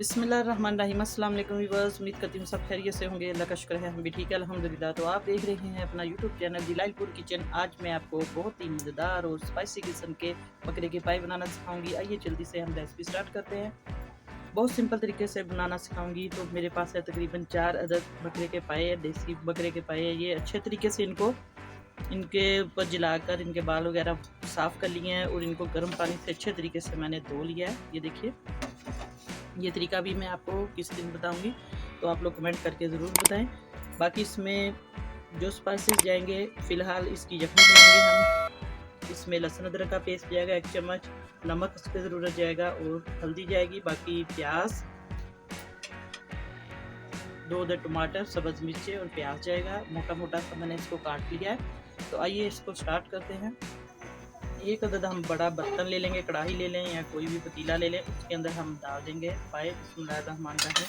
बिस्मिल्लाहिर्रहमानिर्रहीम। अस्सलाम वालेकुम व्यूअर्स, उम्मीद करती हूँ सब खैरियत से होंगे। अल्लाह का शुक्र है, हम भी ठीक है अल्हम्दुलिल्लाह। तो आप देख रहे हैं अपना यूट्यूब चैनल दिलालपुर किचन। आज मैं आपको बहुत ही मज़ेदार और स्पाइसी किस्म के बकरे के पाए बनाना सिखाऊंगी। आइए जल्दी से हम रेसिपी स्टार्ट करते हैं। बहुत सिंपल तरीके से बनाना सिखाऊंगी। तो मेरे पास है तकरीबन 4 अदद बकरे के पाए, देसी बकरे के पाए। ये अच्छे तरीके से इनके ऊपर जलाकर इनके बाल वगैरह साफ़ कर लिए हैं और इनको गर्म पानी से अच्छे तरीके से मैंने धो लिया है। ये देखिए, ये तरीका भी मैं आपको किस दिन बताऊंगी, तो आप लोग कमेंट करके ज़रूर बताएं। बाकी इसमें जो स्पाइसेस जाएंगे, फ़िलहाल इसकी यखनी बनाएंगे हम। इसमें लहसुन अदरक का पेस्ट जाएगा 1 चम्मच, नमक उस पर ज़रूरत जाएगा और हल्दी जाएगी। बाकी प्याज, 2 टमाटर, सब्ज़ मिर्चें और प्याज जाएगा। मोटा मोटा सा मैंने इसको काट लिया है। तो आइए इसको स्टार्ट करते हैं। एक अदद हम बड़ा बर्तन ले लेंगे, कढ़ाई ले लें या कोई भी पतीला ले लें। उसके अंदर हम डाल देंगे पाए। बिस्मिल्लाहिर्रहमानिर्रहीम।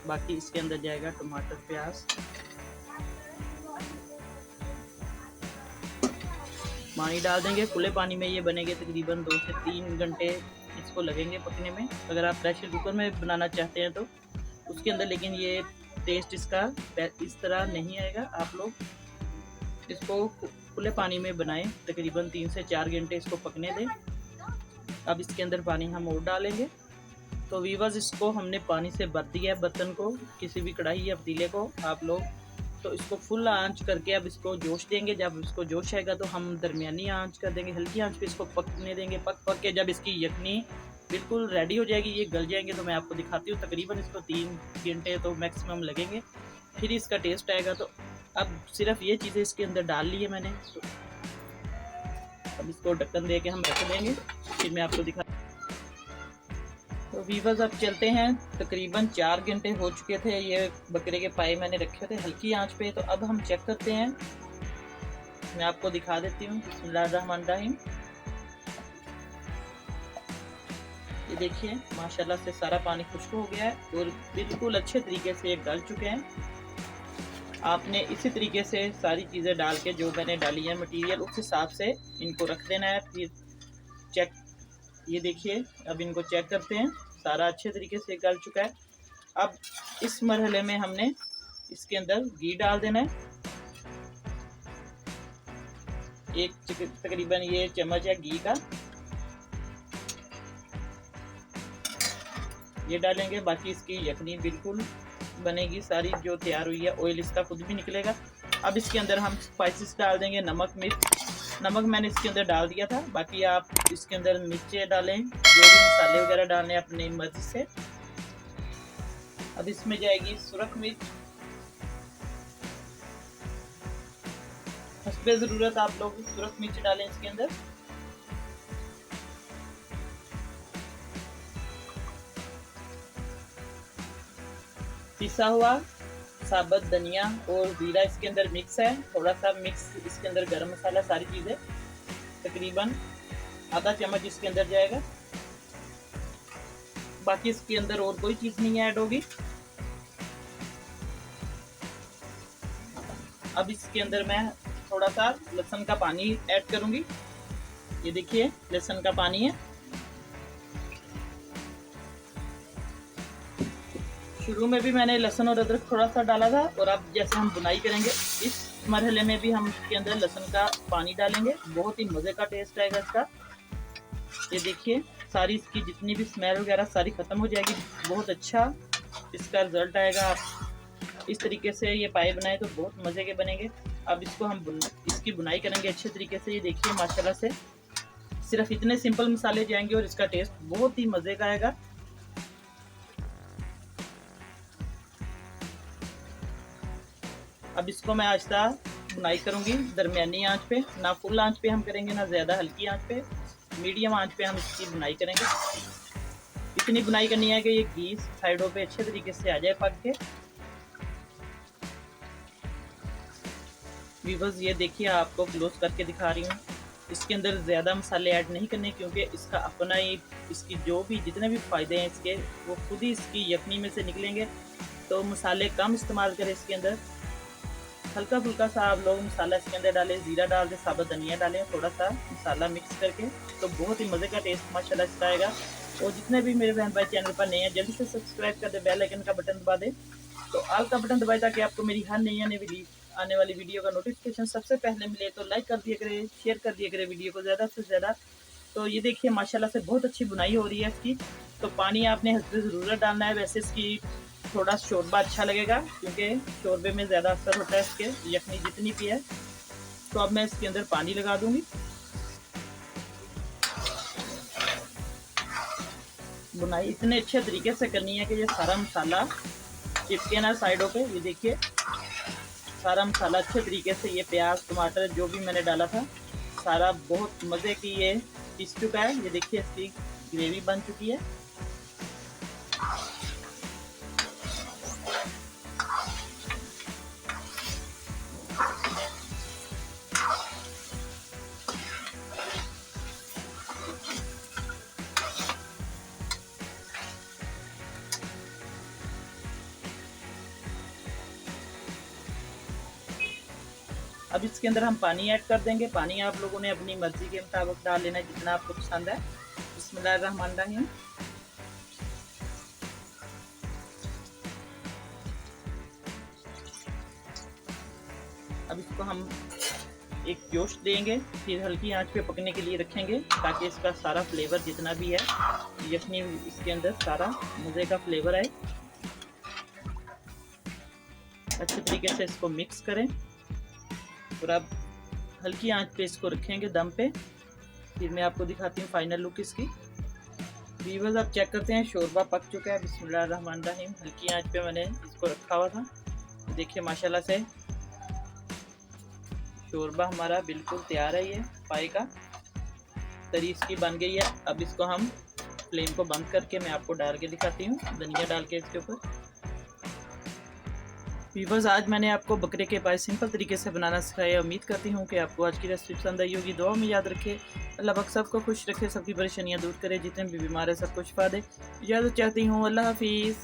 बाकी इसके अंदर जाएगा टमाटर, प्याज, पानी डाल देंगे। खुले पानी में ये बनेंगे, तकरीबन 2 से 3 घंटे इसको लगेंगे पकने में। अगर आप प्रेशर कुकर में बनाना चाहते हैं तो उसके अंदर, लेकिन ये टेस्ट इसका इस तरह नहीं आएगा। आप लोग इसको खुले पानी में बनाएं, तकरीबन 3 से 4 घंटे इसको पकने दें। अब इसके अंदर पानी हम और डालेंगे। तो वीवर्स, इसको हमने पानी से भर दिया है बर्तन को, किसी भी कढ़ाई या पतीले को आप लोग। तो इसको फुल आंच करके अब इसको जोश देंगे। जब इसको जोश आएगा तो हम दरमियानी आंच कर देंगे, हल्की आंच पे इसको पकने देंगे। पक के जब इसकी यखनी बिल्कुल रेडी हो जाएगी, ये गल जाएंगे, तो मैं आपको दिखाती हूँ। तकरीबन इसको 3 घंटे तो मैक्सिमम लगेंगे, फिर इसका टेस्ट आएगा। तो अब सिर्फ ये चीज़ें इसके अंदर डाल ली है मैंने। तो अब इसको ढक्कन दे के हम रख देंगे, फिर मैं आपको दिखा। तो वीवर्स, अब चलते हैं। तकरीबन 4 घंटे हो चुके थे, ये बकरे के पाए मैंने रखे थे हल्की आंच पे। तो अब हम चेक करते हैं, मैं आपको दिखा देती हूँ। बिस्मिल्लाहिर्रहमानिर्रहीम। ये देखिए, माशाल्लाह से सारा पानी खुश्क हो गया है और बिल्कुल अच्छे तरीके से ये गल चुके हैं। आपने इसी तरीके से सारी चीज़ें डाल के, जो मैंने डाली है मटेरियल, उस हिसाब से इनको रख देना है। फिर चेक, ये देखिए, अब इनको चेक करते हैं। सारा अच्छे तरीके से गल चुका है। अब इस मरहले में हमने इसके अंदर घी डाल देना है। एक तकरीबन ये चम्मच है घी का, ये डालेंगे। बाकी इसकी यखनी बिल्कुल बनेगी सारी जो तैयार हुई है, ऑयल इसका खुद भी निकलेगा। अब इसके अंदर हम स्पाइसेस डाल देंगे, नमक, मिर्च। नमक मैंने इसके अंदर डाल दिया था, बाकी आप इसके अंदर मिर्चें डालें, जो भी मसाले वगैरह डालने अपनी मर्जी से। अब इसमें जाएगी सुरख मिर्च, हस्बे ज़रूरत आप लोग सुरख मिर्च डालें इसके अंदर। पिसा हुआ साबुत धनिया और जीरा इसके अंदर मिक्स है। थोड़ा सा मिक्स इसके अंदर गरम मसाला, सारी चीज़ें तकरीबन आधा चम्मच इसके अंदर जाएगा। बाकी इसके अंदर और कोई चीज़ नहीं ऐड होगी। अब इसके अंदर मैं थोड़ा सा लहसुन का पानी ऐड करूंगी। ये देखिए, लहसुन का पानी है। शुरू में भी मैंने लहसुन और अदरक थोड़ा सा डाला था, और अब जैसे हम बुनाई करेंगे इस मरहले में भी हम इसके अंदर लहसुन का पानी डालेंगे। बहुत ही मज़े का टेस्ट आएगा इसका। ये देखिए, सारी इसकी जितनी भी स्मेल वगैरह सारी ख़त्म हो जाएगी। बहुत अच्छा इसका रिजल्ट आएगा। आप इस तरीके से ये पाए बनाए तो बहुत मज़े के बनेंगे। अब इसको हम इसकी बुनाई करेंगे अच्छे तरीके से। ये देखिए, माशाल्लाह से सिर्फ इतने सिंपल मसाले जाएंगे और इसका टेस्ट बहुत ही मज़े का आएगा। अब इसको मैं आहिस्ता बुनाई करूंगी, दरमियानी आंच पे। ना फुल आंच पे हम करेंगे, ना ज़्यादा हल्की आंच पे, मीडियम आंच पे हम इसकी बुनाई करेंगे। इतनी बुनाई करनी है कि ये घी साइडों पे अच्छे तरीके से आ जाए पक के। वीवर्स, ये देखिए, आपको क्लोज करके दिखा रही हूँ। इसके अंदर ज़्यादा मसाले ऐड नहीं करने, क्योंकि इसका अपना ही, इसकी जो भी जितने भी फ़ायदे हैं इसके, वो खुद ही इसकी यखनी में से निकलेंगे। तो मसाले कम इस्तेमाल करें इसके अंदर। हल्का फुल्का सा आप लोग मसाला इसके अंदर डालें, ज़ीरा डाल दें, साबुत धनिया डालें, थोड़ा सा मसाला मिक्स करके, तो बहुत ही मज़े का टेस्ट माशाल्लाह इसका आएगा। और जितने भी मेरे बहन भाई चैनल पर नए हैं जल्दी से सब्सक्राइब कर दें, बेल आइकन का बटन दबा दें, तो ऑल का बटन दबाएं ताकि आपको मेरी हर नई आने वाली वीडियो का नोटिफिकेशन सबसे पहले मिले। तो लाइक कर दिया करें, शेयर कर दिया करें वीडियो को ज़्यादा से ज़्यादा। तो ये देखिए माशाल्लाह से बहुत अच्छी बुनाई हो रही है इसकी। तो पानी आपने हद ज़रूरत डालना है, वैसे इसकी थोड़ा शोरबा अच्छा लगेगा क्योंकि शोरबे में ज़्यादा असर होता है इसके, यखनी जितनी भी है। तो अब मैं इसके अंदर पानी लगा दूंगी। बुनाई इतने अच्छे तरीके से करनी है कि ये सारा मसाला चिपके ना साइडों पे। ये देखिए सारा मसाला अच्छे तरीके से, ये प्याज टमाटर जो भी मैंने डाला था सारा बहुत मज़े की ये पिस चुका है। ये देखिए इसकी ग्रेवी बन चुकी है। अब इसके अंदर हम पानी ऐड कर देंगे। पानी आप लोगों ने अपनी मर्जी के मुताबिक डाल लेना है जितना आपको पसंद है। बिस्मिल्लाहिर्रहमानिर्रहीम। अब इसको हम एक जोश देंगे, फिर हल्की आंच पे पकने के लिए रखेंगे ताकि इसका सारा फ्लेवर जितना भी है यखनी इसके अंदर सारा मज़े का फ्लेवर आए। अच्छे तरीके से इसको मिक्स करें और अब हल्की आंच पे इसको रखेंगे दम पे। फिर मैं आपको दिखाती हूँ फाइनल लुक इसकी। व्यूअर्स आप चेक करते हैं शोरबा पक चुका है। बिस्मिल्लाहिर्रहमानिर्रहीम। हल्की आंच पे मैंने इसको रखा हुआ था। देखिए माशाल्लाह से शोरबा हमारा बिल्कुल तैयार है। ये पाई का तरी इसकी बन गई है। अब इसको हम फ्लेम को बंद करके मैं आपको डाल के दिखाती हूँ, धनिया डाल के इसके ऊपर। व्यूअर्स आज मैंने आपको बकरे के पाए सिंपल तरीके से बनाना सिखाया। उम्मीद करती हूँ कि आपको आज की रेसिपी पसंद आई होगी। दुआ में याद रखें, अल्लाह पाक सबको खुश रखे, सबकी परेशानियाँ दूर करे, जितने भी बीमार है सबको शिफा दे। इजाज़त चाहती हूँ, अल्लाह हाफिज़।